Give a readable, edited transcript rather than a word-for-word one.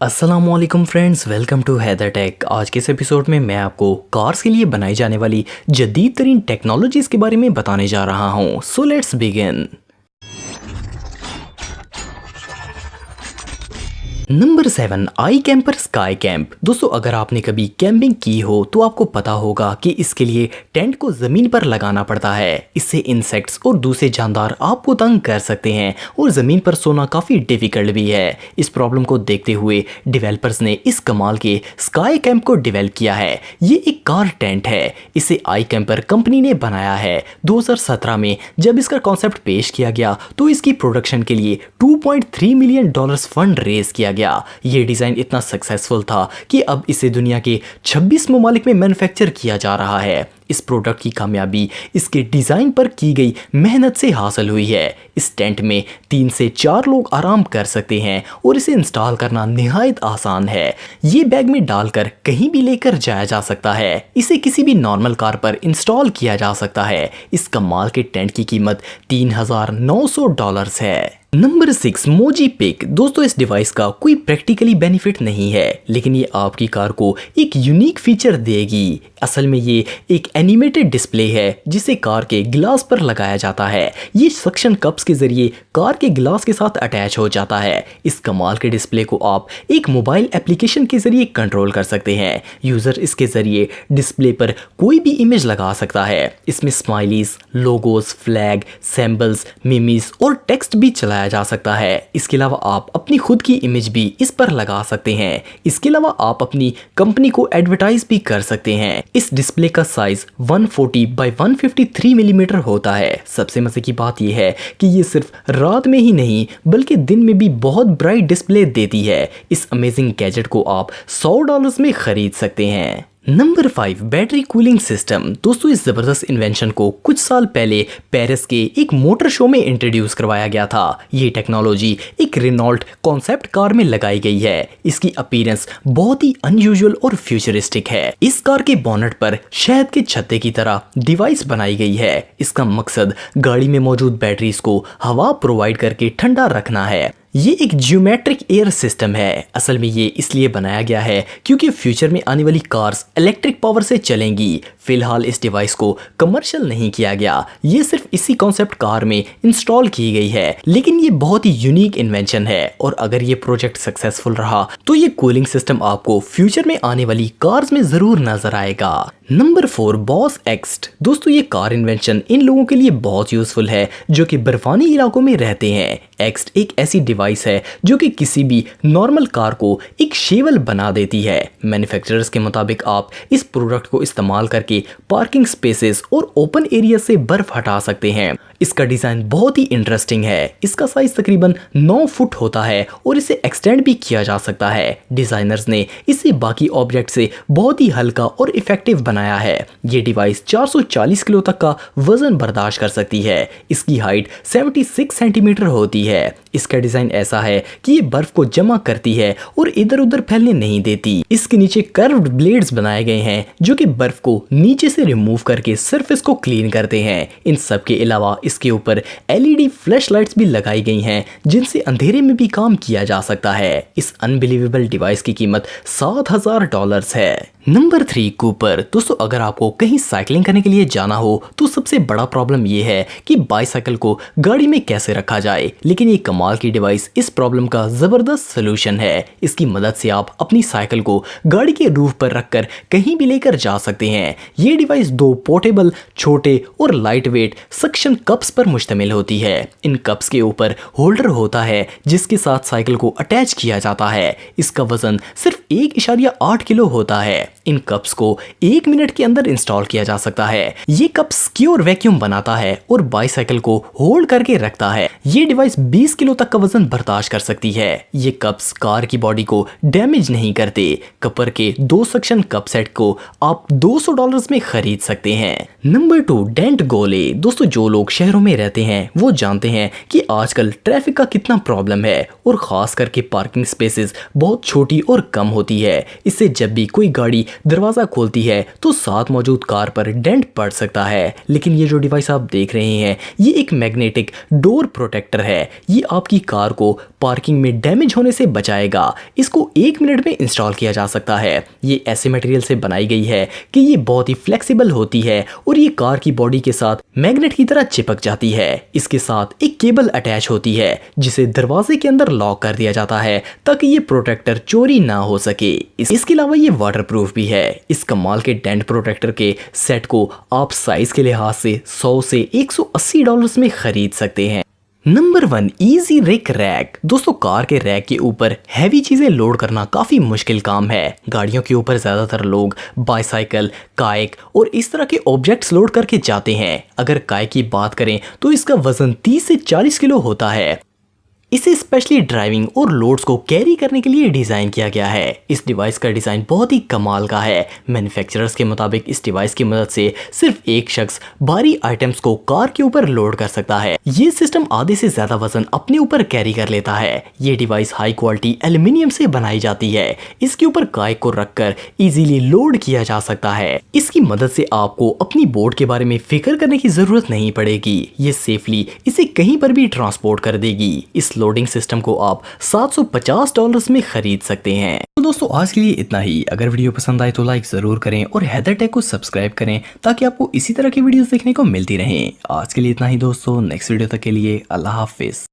अस्सलामुअलैकुम friends, welcome to Haider Tech. आज के इस एपिसोड में मैं आपको कार्स के लिए बनाई जाने वाली जदीद तरीन टेक्नोलॉजीज़ के बारे में बताने जा रहा हूँ। So let's begin. Number 7, I camper sky camp. दोस्तों, अगर आपने कभी कैंपिंग की हो तो आपको पता होगा कि इसके लिए टेंट को ज़मीन पर लगाना पड़ता है। इससे इंसेक्ट्स और दूसरे जानदार आपको तंग कर सकते हैं और ज़मीन पर सोना काफ़ी डिफ़िकल्ट भी है। इस प्रॉब्लम को देखते हुए डेवलपर्स ने इस कमाल के स्काई कैंप को डेवलप किया है। ये एक कार टेंट है। इसे आई कैंपर कंपनी ने बनाया है। 2017 में जब इसका कॉन्सेप्ट पेश किया गया तो इसकी प्रोडक्शन के लिए $2.3 मिलियन फंड रेज किया गया। ये डिजाइन इतना सक्सेसफुल था कि अब इसे दुनिया के 26 ममालिक में मैन्युफैक्चर किया जा रहा है। इस प्रोडक्ट की कामयाबी इसके डिजाइन पर की गई मेहनत से हासिल हुई है। इस टेंट में 3 से 4 लोग आराम कर सकते हैं और इसे इंस्टॉल करना निहायत आसान है। ये बैग में डालकर कहीं भी लेकर जाया जा सकता है। इसे किसी भी नॉर्मल कार पर इंस्टॉल किया जा सकता है। इस कमाल के टेंट की कीमत $3,900 है। नंबर 6, मोजी पिक। दोस्तों, इस डिवाइस का कोई प्रैक्टिकली बेनिफिट नहीं है, लेकिन ये आपकी कार को एक यूनिक फीचर देगी। असल में ये एक एनिमेटेड डिस्प्ले है जिसे कार के गिलास पर लगाया जाता है। ये सक्शन कप्स के जरिए कार के गिलास के साथ अटैच हो जाता है। इस कमाल के डिस्प्ले को आप एक मोबाइल एप्लीकेशन के जरिए कंट्रोल कर सकते हैं। यूजर इसके जरिए डिस्प्ले पर कोई भी इमेज लगा सकता है। इसमें स्माइलीज, लोगोज, फ्लैग, सिंबल्स, मीमीज और टेक्स्ट भी चलाया जा सकता है। इसके अलावा आप अपनी खुद की इमेज भी इस पर लगा सकते हैं। इसके अलावा आप अपनी कंपनी को एडवर्टाइज भी कर सकते हैं। इस डिस्प्ले का साइज 140 बाय 153 मिलीमीटर होता है। सबसे मजे की बात यह है कि ये सिर्फ रात में ही नहीं बल्कि दिन में भी बहुत ब्राइट डिस्प्ले देती है। इस अमेजिंग गैजेट को आप $100 में खरीद सकते हैं। Number 5, battery cooling system. दोस्तों, इस जबरदस्त इन्वेंशन को कुछ साल पहले पेरिस के एक मोटर शो में इंट्रोड्यूस करवाया गया था। ये टेक्नोलॉजी एक रेनॉल्ट कॉन्सेप्ट कार में लगाई गई है। इसकी अपीयरेंस बहुत ही अनयूजुअल और फ्यूचरिस्टिक है। इस कार के बोनट पर शहद के छत्ते की तरह डिवाइस बनाई गई है। इसका मकसद गाड़ी में मौजूद बैटरीज को हवा प्रोवाइड करके ठंडा रखना है। ये एक जियोमेट्रिक एयर सिस्टम है। असल में ये इसलिए बनाया गया है क्योंकि फ्यूचर में आने वाली कार्स इलेक्ट्रिक पावर से चलेंगी। फिलहाल इस डिवाइस को कमर्शियल नहीं किया गया। ये सिर्फ इसी कॉन्सेप्ट कार में इंस्टॉल की गई है, लेकिन ये बहुत ही यूनिक इन्वेंशन है और अगर ये प्रोजेक्ट सक्सेसफुल रहा तो ये कूलिंग सिस्टम आपको फ्यूचर में आने वाली कार्स में जरूर नजर आएगा। नंबर 4, बॉस एक्स्ट। दोस्तों, ये कार इन्वेंशन इन लोगों के लिए बहुत यूजफुल है जो कि बर्फानी इलाकों में रहते हैं। एक्स्ट एक ऐसी डिवाइस है जो कि किसी भी नॉर्मल कार को एक शेवल बना देती है। मैन्युफैक्चरर्स के मुताबिक आप इस प्रोडक्ट को इस्तेमाल करके पार्किंग स्पेसेस और ओपन एरिया से बर्फ हटा सकते हैं। इसका डिजाइन बहुत ही इंटरेस्टिंग है। इसका साइज तकरीबन 9 फुट होता है और इसे एक्सटेंड भी किया जा सकता है। डिजाइनर्स ने इसे बाकी ऑब्जेक्ट से बहुत ही हल्का और इफेक्टिव बनाया है। ये डिवाइस 440 किलो तक का वजन बर्दाश्त कर सकती है। इसकी हाइट 76 सेंटीमीटर होती है। इसका डिजाइन ऐसा है कि ये बर्फ को जमा करती है और इधर उधर फैलने नहीं देती। इसके नीचे कर्व्ड ब्लेड्स बनाए गए हैं जो कि बर्फ को नीचे से रिमूव करके सरफेस को क्लीन करते हैं। इन सब के अलावा इसके ऊपर LED फ्लैश लाइट्स भी लगाई गई हैं जिनसे अंधेरे में भी काम किया जा सकता है। इस अनबिलीवेबल डिवाइस की कीमत $7,000 है। Number 3, Cooper. दोस्तों, अगर आपको कहीं साइकिलिंग करने के लिए जाना हो तो सबसे बड़ा प्रॉब्लम यह है कि बाइसाइकिल को गाड़ी में कैसे रखा जाए, लेकिन ये कमाल की डिवाइस इस प्रॉब्लम का जबरदस्त सोल्यूशन है। इसकी मदद से आप अपनी साइकिल को गाड़ी के रूफ पर रखकर कहीं भी लेकर जा सकते हैं। ये डिवाइस 2 पोर्टेबल, छोटे और लाइट वेट सक्शन कप्स पर मुश्तमिल होती है। इन कप्स के ऊपर होल्डर होता है जिसके साथ साइकिल को अटैच किया जाता है। इसका वजन सिर्फ 1.8 किलो होता है। इन कप्स को 1 मिनट के अंदर इंस्टॉल किया जा सकता है। ये कप सिक्योर वैक्यूम बनाता है और बाइसाइकिल को होल्ड करके रखता है। ये डिवाइस 20 किलो तक का वजन बर्दाश्त कर सकती है। ये कप्स कार की बॉडी को डैमेज नहीं करते। कपर के 2 सक्शन कप सेट को आप $200 में खरीद सकते हैं। नंबर 2, डेंट गोले। दोस्तों, जो लोग शहरों में रहते हैं वो जानते हैं कि आजकल ट्रैफिक का कितना प्रॉब्लम है और खास करके पार्किंग स्पेसेस बहुत छोटी और कम होती है। इससे जब भी कोई गाड़ी दरवाज़ा खोलती है तो साथ मौजूद कार पर डेंट पड़ सकता है। लेकिन ये जो डिवाइस आप देख रहे हैं ये एक मैग्नेटिक डोर प्रोटेक्टर है। ये आपकी कार को पार्किंग में डैमेज होने से बचाएगा। इसको 1 मिनट में इंस्टॉल किया जा सकता है। ये ऐसे मटेरियल से बनाई गई है कि ये बहुत ही फ्लेक्सिबल होती है और ये कार की बॉडी के साथ मैग्नेट की तरह चिपक जाती है। इसके साथ एक केबल अटैच होती है जिसे दरवाजे के अंदर लॉक कर दिया जाता है ताकि ये प्रोटेक्टर चोरी ना हो सके। इसके अलावा ये वाटरप्रूफ भी है। इस कमाल के डेंट प्रोटेक्टर के सेट को आप साइज के लिहाज से 100 से $180 में खरीद सकते हैं। नंबर 1, इजी रिक रैक। दोस्तों कार के रैक के ऊपर हैवी चीजें लोड करना काफी मुश्किल काम है। गाड़ियों के ऊपर ज्यादातर लोग बाइसाइकिल, काइक और इस तरह के ऑब्जेक्ट्स लोड करके जाते हैं। अगर काइक की बात करें तो इसका वजन 30 से 40 किलो होता है। इसे स्पेशली ड्राइविंग और लोड्स को कैरी करने के लिए डिज़ाइन किया गया है। इस डिवाइस का डिज़ाइन बहुत ही कमाल का है। मैन्युफैक्चरर्स के मुताबिक इस डिवाइस की मदद से सिर्फ एक शख्स भारी आइटम्स को कार के ऊपर लोड कर सकता है। ये सिस्टम आधे से ज़्यादा वजन अपने ऊपर कैरी कर लेता है। ये डिवाइस हाई क्वालिटी एल्यूमिनियम से बनाई जाती है। इसके ऊपर काइक को रखकर इजीली लोड किया जा सकता है। इसकी मदद से आपको अपनी बोर्ड के बारे में फिक्र करने की ज़रूरत नहीं पड़ेगी। ये सेफली इसे कहीं पर भी ट्रांसपोर्ट कर देगी। इस लोडिंग सिस्टम को आप $750 में खरीद सकते हैं। तो दोस्तों आज के लिए इतना ही। अगर वीडियो पसंद आए तो लाइक जरूर करें और हैदर टेक को सब्सक्राइब करें ताकि आपको इसी तरह की वीडियोस देखने को मिलती रहें। आज के लिए इतना ही दोस्तों, नेक्स्ट वीडियो तक के लिए अल्लाह हाफिज।